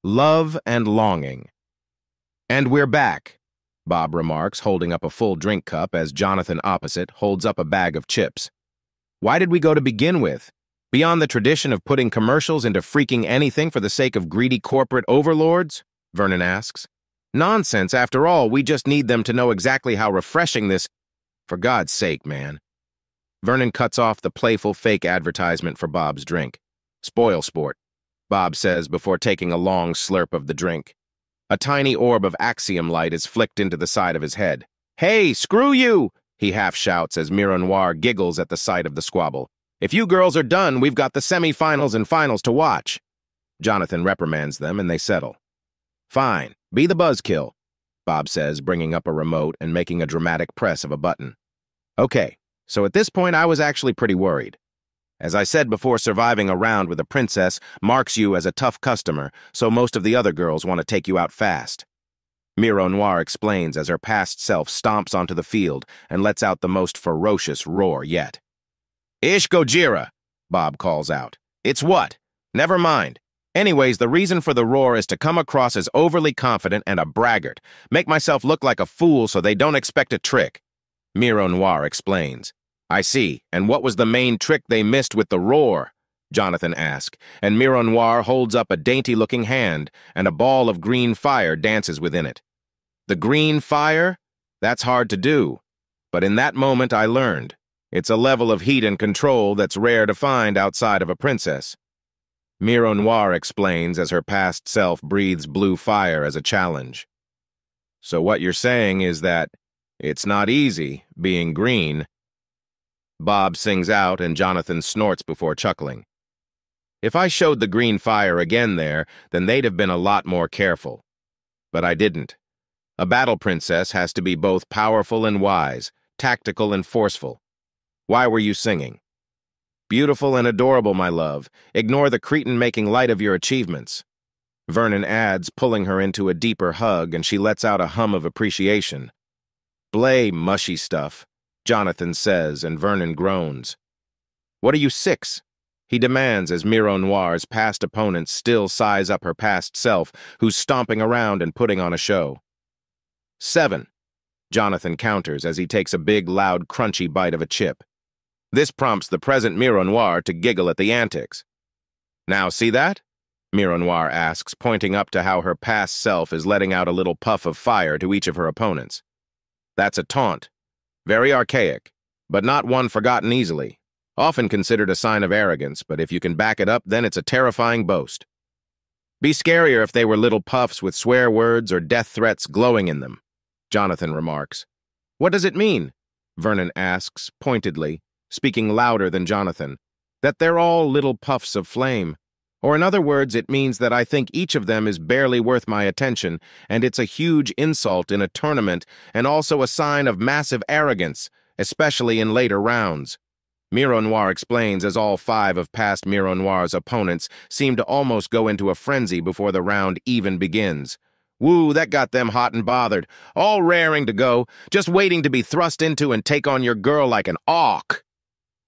Love and longing. And we're back, Bob remarks, holding up a full drink cup as Jonathan opposite holds up a bag of chips. Why did we go to begin with? Beyond the tradition of putting commercials into freaking anything for the sake of greedy corporate overlords? Vernon asks. Nonsense, after all, we just need them to know exactly how refreshing this— For God's sake, man. Vernon cuts off the playful fake advertisement for Bob's drink. Spoil sport, Bob says before taking a long slurp of the drink. A tiny orb of axiom light is flicked into the side of his head. Hey, screw you! He half shouts as Mironoir giggles at the sight of the squabble. If you girls are done, we've got the semi-finals and finals to watch. Jonathan reprimands them and they settle. Fine, be the buzzkill, Bob says, bringing up a remote and making a dramatic press of a button. Okay, so at this point I was actually pretty worried. As I said before, surviving a round with a princess marks you as a tough customer, so most of the other girls want to take you out fast. Mironoir explains as her past self stomps onto the field and lets out the most ferocious roar yet. Ish Gojira, Bob calls out. It's what? Never mind. Anyways, the reason for the roar is to come across as overly confident and a braggart, make myself look like a fool so they don't expect a trick. Mironoir explains. I see, and what was the main trick they missed with the roar? Jonathan asks, and Mironoir holds up a dainty-looking hand, and a ball of green fire dances within it. The green fire? That's hard to do. But in that moment I learned. It's a level of heat and control that's rare to find outside of a princess. Mironoir explains as her past self breathes blue fire as a challenge. So what you're saying is that it's not easy being green. Bob sings out and Jonathan snorts before chuckling. If I showed the green fire again there, then they'd have been a lot more careful. But I didn't. A battle princess has to be both powerful and wise, tactical and forceful. Why were you singing? Beautiful and adorable, my love. Ignore the cretin making light of your achievements. Vernon adds, pulling her into a deeper hug, and she lets out a hum of appreciation. Blay, mushy stuff, Jonathan says, and Vernon groans. What are you, 6? He demands as Mironoir's past opponents still size up her past self, who's stomping around and putting on a show. 7, Jonathan counters as he takes a big, loud, crunchy bite of a chip. This prompts the present Mironoir to giggle at the antics. Now see that? Mironoir asks, pointing up to how her past self is letting out a little puff of fire to each of her opponents. That's a taunt. Very archaic, but not one forgotten easily. Often considered a sign of arrogance, but if you can back it up, then it's a terrifying boast. Be scarier if they were little puffs with swear words or death threats glowing in them, Jonathan remarks. What does it mean? Vernon asks, pointedly, speaking louder than Jonathan, that they're all little puffs of flame. Or in other words, it means that I think each of them is barely worth my attention, and it's a huge insult in a tournament and also a sign of massive arrogance, especially in later rounds. Mironoir explains as all 5 of past Mironoir's opponents seem to almost go into a frenzy before the round even begins. Woo, that got them hot and bothered, all raring to go, just waiting to be thrust into and take on your girl like an auk.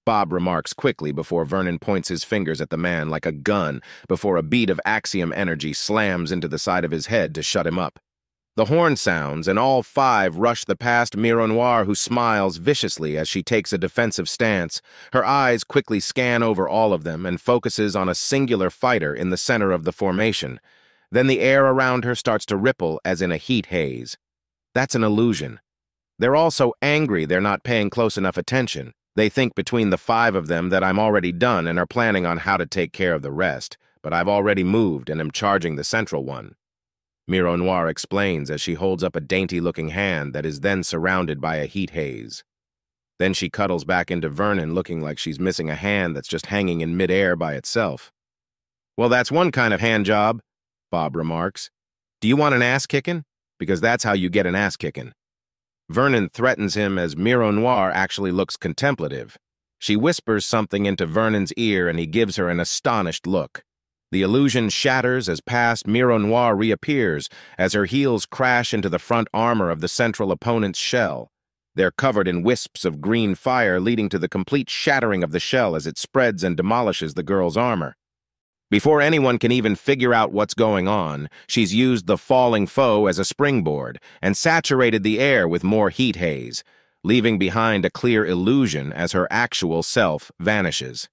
Bob remarks quickly before Vernon points his fingers at the man like a gun before a bead of axiom energy slams into the side of his head to shut him up. The horn sounds, and all 5 rush the past Mironoir, who smiles viciously as she takes a defensive stance. Her eyes quickly scan over all of them and focuses on a singular fighter in the center of the formation. Then the air around her starts to ripple as in a heat haze. That's an illusion. They're all so angry they're not paying close enough attention. They think between the 5 of them that I'm already done and are planning on how to take care of the rest, but I've already moved and am charging the central one. Mironoir explains as she holds up a dainty-looking hand that is then surrounded by a heat haze. Then she cuddles back into Vernon looking like she's missing a hand that's just hanging in midair by itself. Well, that's one kind of hand job, Bob remarks. Do you want an ass-kicking? Because that's how you get an ass-kicking. Vernon threatens him as Mironoir actually looks contemplative. She whispers something into Vernon's ear and he gives her an astonished look. The illusion shatters as past Mironoir reappears as her heels crash into the front armor of the central opponent's shell. They're covered in wisps of green fire leading to the complete shattering of the shell as it spreads and demolishes the girl's armor. Before anyone can even figure out what's going on, she's used the falling foe as a springboard and saturated the air with more heat haze, leaving behind a clear illusion as her actual self vanishes.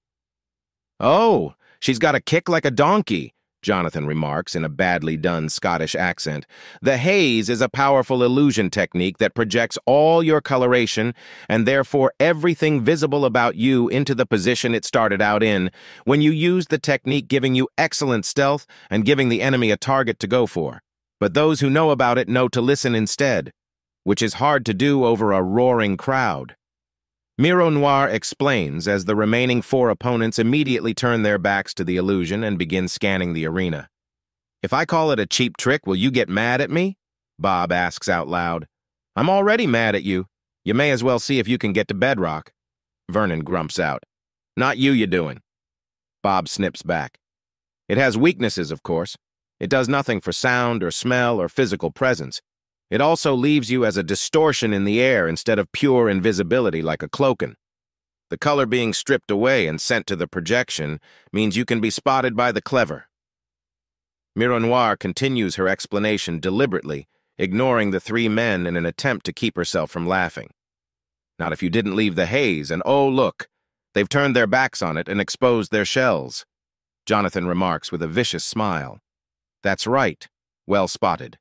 "Oh, she's got a kick like a donkey," Jonathan remarks in a badly done Scottish accent. "The haze is a powerful illusion technique that projects all your coloration and therefore everything visible about you into the position it started out in, when you use the technique giving you excellent stealth and giving the enemy a target to go for. But those who know about it know to listen instead, which is hard to do over a roaring crowd." Miro Noir explains as the remaining 4 opponents immediately turn their backs to the illusion and begin scanning the arena. "If I call it a cheap trick, will you get mad at me?" Bob asks out loud. "I'm already mad at you. You may as well see if you can get to bedrock." Vernon grumps out. "Not you doing." Bob snips back. "It has weaknesses, of course. It does nothing for sound or smell or physical presence. It also leaves you as a distortion in the air instead of pure invisibility like a cloaking. The color being stripped away and sent to the projection means you can be spotted by the clever." Miro Noir continues her explanation deliberately, ignoring the 3 men in an attempt to keep herself from laughing. "Not if you didn't leave the haze, and oh, look, they've turned their backs on it and exposed their shells," Jonathan remarks with a vicious smile. "That's right. Well spotted."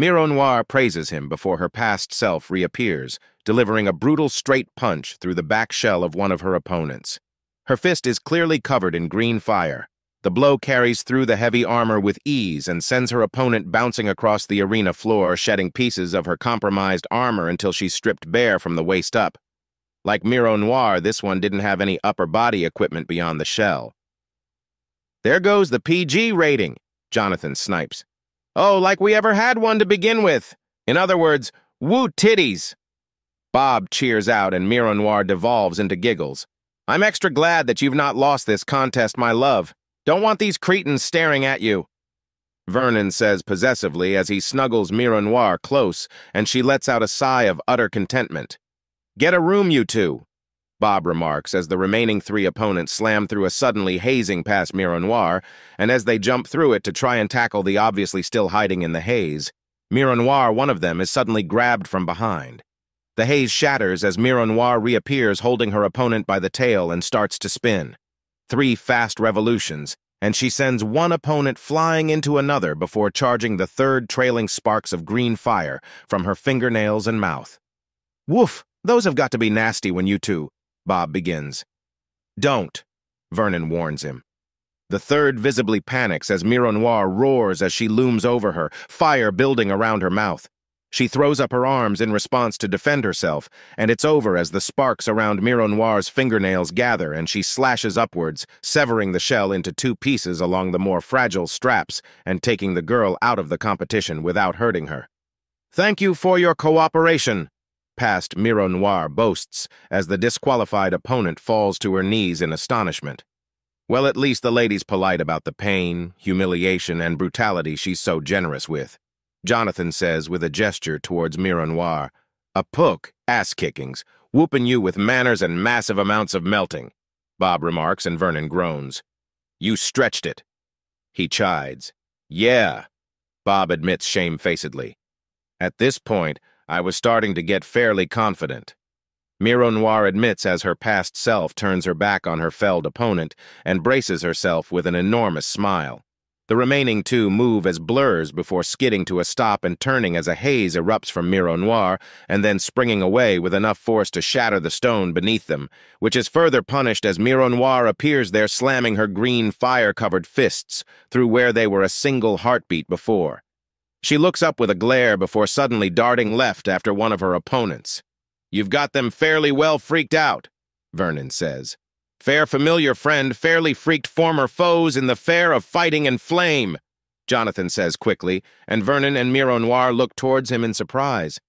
Miro Noir praises him before her past self reappears, delivering a brutal straight punch through the back shell of one of her opponents. Her fist is clearly covered in green fire. The blow carries through the heavy armor with ease and sends her opponent bouncing across the arena floor, shedding pieces of her compromised armor until she's stripped bare from the waist up. Like Miro Noir, this one didn't have any upper body equipment beyond the shell. "There goes the PG rating," Jonathan snipes. "Oh, like we ever had one to begin with. In other words, woo titties." Bob cheers out and Miro Noir devolves into giggles. "I'm extra glad that you've not lost this contest, my love. Don't want these cretins staring at you." Vernon says possessively as he snuggles Miro Noir close and she lets out a sigh of utter contentment. "Get a room, you two," Bob remarks as the remaining 3 opponents slam through a suddenly hazing past Miro Noir, and as they jump through it to try and tackle the obviously still hiding in the haze, Miro Noir, one of them, is suddenly grabbed from behind. The haze shatters as Miro Noir reappears holding her opponent by the tail and starts to spin. 3 fast revolutions, and she sends one opponent flying into another before charging the 3rd trailing sparks of green fire from her fingernails and mouth. "Woof, those have got to be nasty when you two," Bob begins. "Don't," Vernon warns him. The 3rd visibly panics as Miro Noir roars as she looms over her, fire building around her mouth. She throws up her arms in response to defend herself, and it's over as the sparks around Miro Noir's fingernails gather and she slashes upwards, severing the shell into 2 pieces along the more fragile straps and taking the girl out of the competition without hurting her. "Thank you for your cooperation," past Miro Noir boasts as the disqualified opponent falls to her knees in astonishment. Well, at least the lady's polite about the pain, humiliation, and brutality she's so generous with, Jonathan says with a gesture towards Miro Noir. "A pook, ass-kickings, whooping you with manners and massive amounts of melting," Bob remarks and Vernon groans. "You stretched it." He chides. "Yeah," Bob admits shamefacedly. At this point, I was starting to get fairly confident. Miro Noir admits as her past self turns her back on her felled opponent and braces herself with an enormous smile. The remaining 2 move as blurs before skidding to a stop and turning as a haze erupts from Miro Noir and then springing away with enough force to shatter the stone beneath them, which is further punished as Miro Noir appears there slamming her green fire-covered fists through where they were a single heartbeat before. She looks up with a glare before suddenly darting left after one of her opponents. "You've got them fairly well freaked out," Vernon says. "Fair familiar friend, fairly freaked former foes in the fair of fighting and flame," Jonathan says quickly, and Vernon and Miro Noir look towards him in surprise.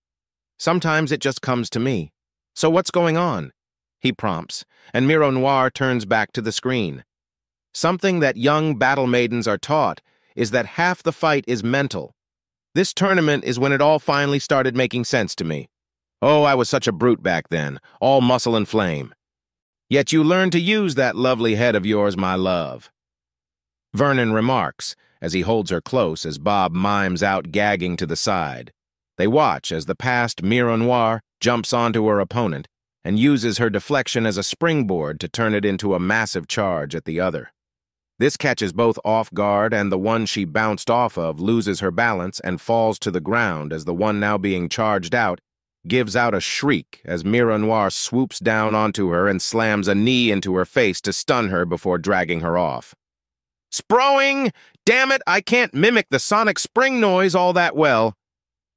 "Sometimes it just comes to me. So what's going on?" he prompts, and Miro Noir turns back to the screen. Something that young battle maidens are taught is that half the fight is mental. This tournament is when it all finally started making sense to me. Oh, I was such a brute back then, all muscle and flame. Yet you learned to use that lovely head of yours, my love. Vernon remarks, as he holds her close as Bob mimes out gagging to the side. They watch as the past Miroir jumps onto her opponent and uses her deflection as a springboard to turn it into a massive charge at the other. This catches both off guard, and the one she bounced off of loses her balance and falls to the ground as the one now being charged out gives out a shriek as Miroir swoops down onto her and slams a knee into her face to stun her before dragging her off. Sproing! Damn it, I can't mimic the sonic spring noise all that well.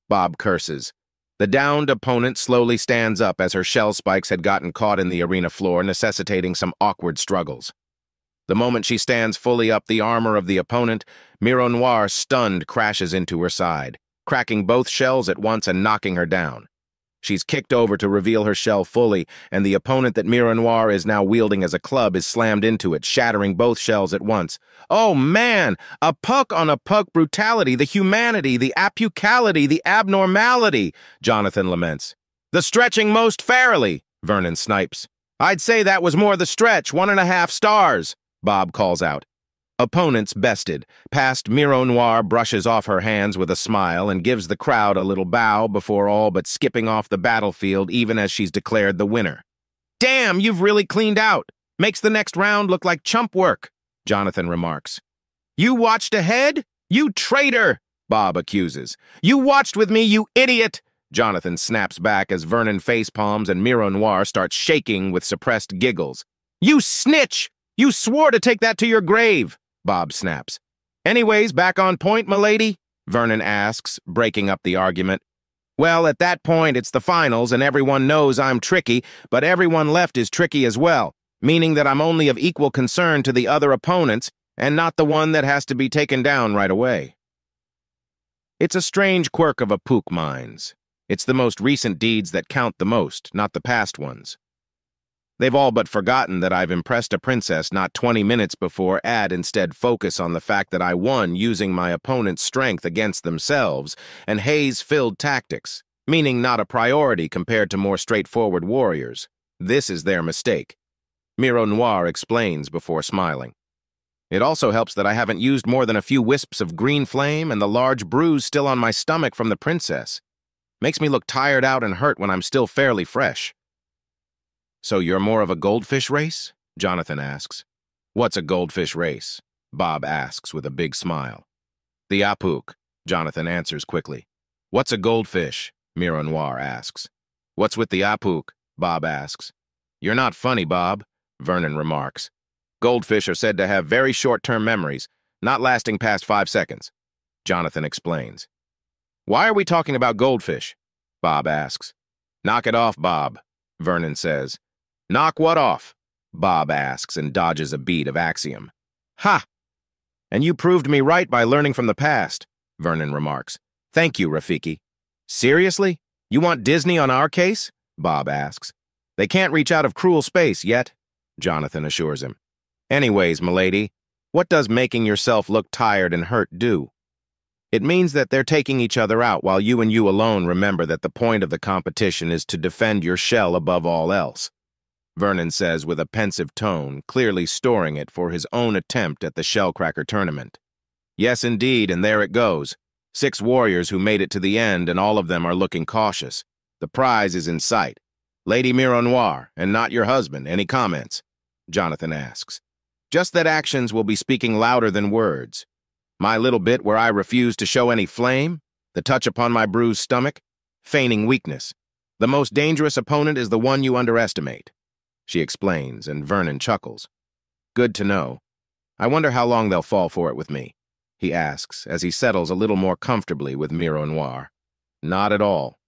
Bob curses. The downed opponent slowly stands up as her shell spikes had gotten caught in the arena floor, necessitating some awkward struggles. The moment she stands fully up the armor of the opponent, Miroir, stunned, crashes into her side, cracking both shells at once and knocking her down. She's kicked over to reveal her shell fully, and the opponent that Miroir is now wielding as a club is slammed into it, shattering both shells at once. Oh man! A puck on a puck brutality, the humanity, the apucality, the abnormality, Jonathan laments. The stretching most fairly, Vernon snipes. I'd say that was more the stretch, 1.5 stars, Bob calls out. Opponents bested. Past Miroir brushes off her hands with a smile and gives the crowd a little bow before all but skipping off the battlefield even as she's declared the winner. Damn, you've really cleaned out. Makes the next round look like chump work, Jonathan remarks. You watched ahead? You traitor, Bob accuses. You watched with me, you idiot, Jonathan snaps back as Vernon facepalms and Miroir starts shaking with suppressed giggles. You snitch! You swore to take that to your grave, Bob snaps. Anyways, back on point, m'lady? Vernon asks, breaking up the argument. Well, at that point, it's the finals, and everyone knows I'm tricky, but everyone left is tricky as well, meaning that I'm only of equal concern to the other opponents and not the one that has to be taken down right away. It's a strange quirk of Apuk minds. It's the most recent deeds that count the most, not the past ones. They've all but forgotten that I've impressed a princess not 20 minutes before and instead focus on the fact that I won using my opponent's strength against themselves and haze-filled tactics, meaning not a priority compared to more straightforward warriors. This is their mistake. Miroir explains before smiling. It also helps that I haven't used more than a few wisps of green flame and the large bruise still on my stomach from the princess. Makes me look tired out and hurt when I'm still fairly fresh. So you're more of a goldfish race? Jonathan asks. What's a goldfish race? Bob asks with a big smile. The Apuk, Jonathan answers quickly. What's a goldfish? Miroir asks. What's with the Apuk? Bob asks. You're not funny, Bob, Vernon remarks. Goldfish are said to have very short-term memories, not lasting past 5 seconds. Jonathan explains. Why are we talking about goldfish? Bob asks. Knock it off, Bob, Vernon says. Knock what off? Bob asks and dodges a beat of axiom. Ha! And you proved me right by learning from the past, Vernon remarks. Thank you, Rafiki. Seriously? You want Disney on our case? Bob asks. They can't reach out of cruel space yet, Jonathan assures him. Anyways, m'lady, what does making yourself look tired and hurt do? It means that they're taking each other out while you and you alone remember that the point of the competition is to defend your shell above all else, Vernon says with a pensive tone, clearly storing it for his own attempt at the Shellcracker tournament. Yes, indeed, and there it goes. 6 warriors who made it to the end, and all of them are looking cautious. The prize is in sight. Lady Miroir, and not your husband. Any comments? Jonathan asks. Just that actions will be speaking louder than words. My little bit where I refuse to show any flame, the touch upon my bruised stomach, feigning weakness. The most dangerous opponent is the one you underestimate, she explains, and Vernon chuckles. Good to know. I wonder how long they'll fall for it with me, he asks as he settles a little more comfortably with Miroir. Not at all.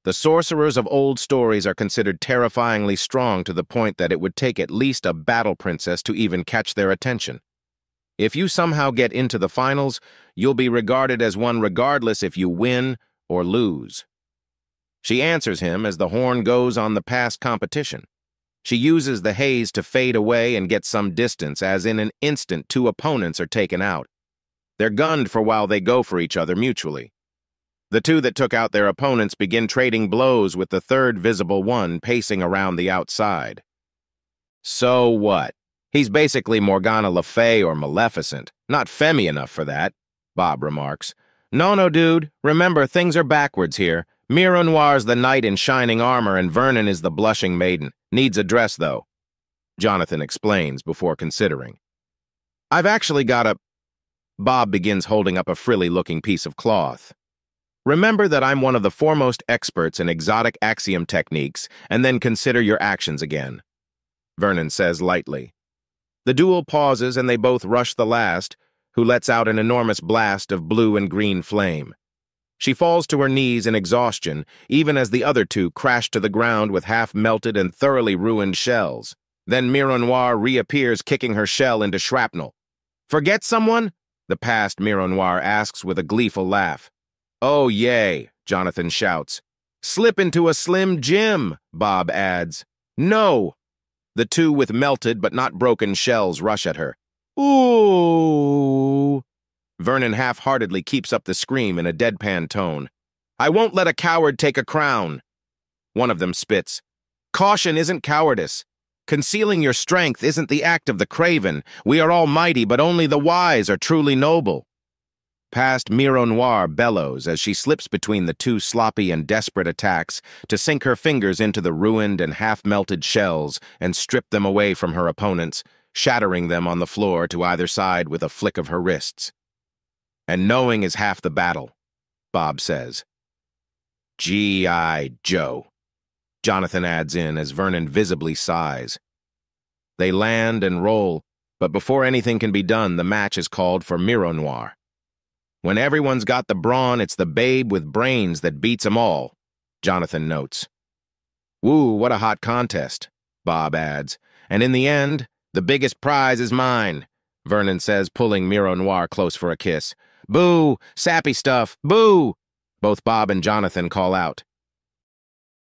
The sorcerers of old stories are considered terrifyingly strong to the point that it would take at least a battle princess to even catch their attention. If you somehow get into the finals, you'll be regarded as one regardless if you win or lose. She answers him as the horn goes on the past competition. She uses the haze to fade away and get some distance, as in an instant 2 opponents are taken out. They're gunned for while they go for each other mutually. The 2 that took out their opponents begin trading blows with the 3rd visible one pacing around the outside. So what? He's basically Morgana Le Fay or Maleficent, Not femmy enough for that, Bob remarks. No, dude. Remember, things are backwards here. Miro Noir's the knight in shining armor and Vernon is the blushing maiden. Needs a dress, though. Jonathan explains before considering. I've actually got a... Bob begins holding up a frilly-looking piece of cloth. Remember that I'm one of the foremost experts in exotic axiom techniques, and then consider your actions again, Vernon says lightly. The duel pauses and they both rush the last, who lets out an enormous blast of blue and green flame. She falls to her knees in exhaustion, even as the other two crash to the ground with half-melted and thoroughly ruined shells. Then Miro Noir reappears, kicking her shell into shrapnel. Forget someone? The past Miro Noir asks with a gleeful laugh. Oh, yay, Jonathan shouts. Slip into a Slim Jim, Bob adds. No! The two with melted but not broken shells rush at her. Ooh! Vernon half-heartedly keeps up the scream in a deadpan tone. I won't let a coward take a crown. One of them spits. Caution isn't cowardice. Concealing your strength isn't the act of the craven. We are all mighty, but only the wise are truly noble. Past Miro Noir bellows as she slips between the two sloppy and desperate attacks to sink her fingers into the ruined and half-melted shells and strip them away from her opponents, shattering them on the floor to either side with a flick of her wrists. And knowing is half the battle, Bob says. G.I. Joe, Jonathan adds in as Vernon visibly sighs. They land and roll, but before anything can be done, the match is called for Miro Noir. When everyone's got the brawn, it's the babe with brains that beats 'em all, Jonathan notes. Woo, what a hot contest, Bob adds. And in the end, the biggest prize is mine, Vernon says, pulling Miro Noir close for a kiss. Boo! Sappy stuff! Boo! Both Bob and Jonathan call out.